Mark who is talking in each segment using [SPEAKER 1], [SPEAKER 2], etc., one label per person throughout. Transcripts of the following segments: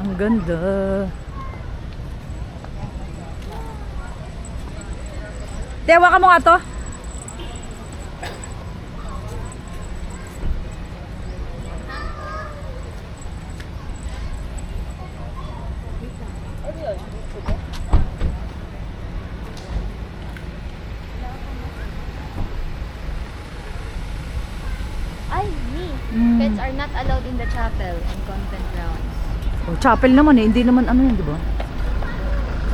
[SPEAKER 1] Ang ganda. Tewa ka mo nga to.
[SPEAKER 2] Ay, me. Pets are not allowed in the chapel and convent grounds.
[SPEAKER 1] Oh, chapel naman eh. Hindi naman ano yun, di ba?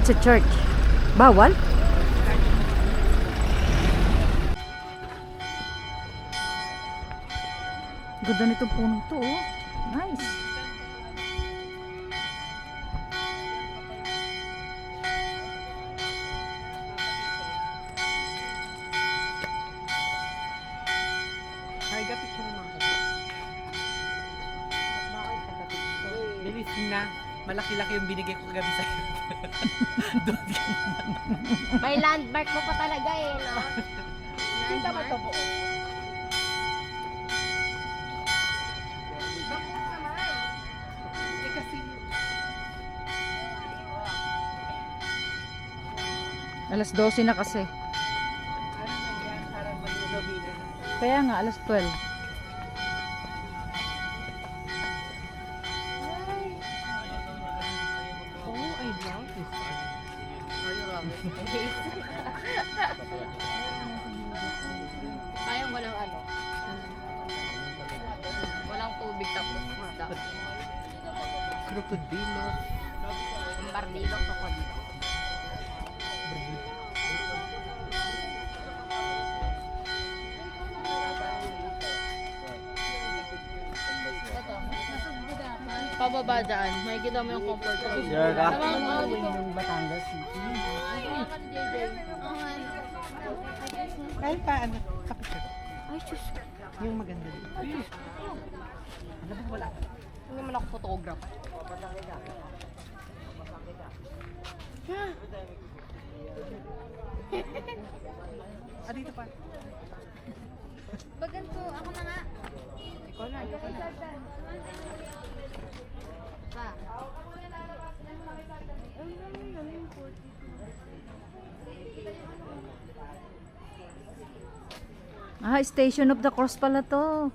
[SPEAKER 1] It's a church. Bawal? Ganda nitong punong to, oh. Nice.
[SPEAKER 3] Harga picture naman ko. Bakit taga-picture? Bilis na. Malaki-laki yung binigay ko kagabi sa'yo.
[SPEAKER 2] May landmark mo pa talaga eh, no?
[SPEAKER 3] Kita ba ito po?
[SPEAKER 1] Alas 12 na kasi. Kaya nga, alas 12.
[SPEAKER 3] Oh, I love this.
[SPEAKER 2] Kayang walang ano? Walang tubig tapos isda.
[SPEAKER 3] Krokodilo.
[SPEAKER 2] Bardilo, krokodilo. Pababa dyan, makikita mo yung comfort room.
[SPEAKER 3] Sure ka?
[SPEAKER 2] Yung
[SPEAKER 3] Batangas City. Kahit pa, ano, kapit
[SPEAKER 2] Ay, sus.
[SPEAKER 3] yung maganda dito. Ano ba wala?
[SPEAKER 2] Hindi naman ako photograph.
[SPEAKER 3] Dito pa.
[SPEAKER 2] Baganto, ako na nga.
[SPEAKER 3] Ikaw na.
[SPEAKER 2] Pa.
[SPEAKER 1] Ah, Station of the Cross pala to.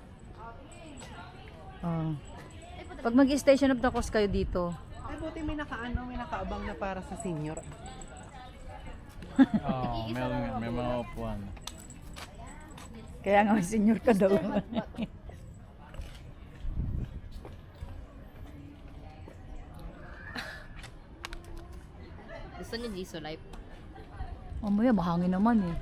[SPEAKER 1] Oh. Pag mag-Station of the Cross kayo dito.
[SPEAKER 3] Ay, buti may nakaabang na para sa senior.
[SPEAKER 4] Oo, may mga upuan.
[SPEAKER 1] Kaya nga may senior ka daw.
[SPEAKER 2] Gusto niyo Jisoo Life?
[SPEAKER 1] Mamaya, mahangin naman eh.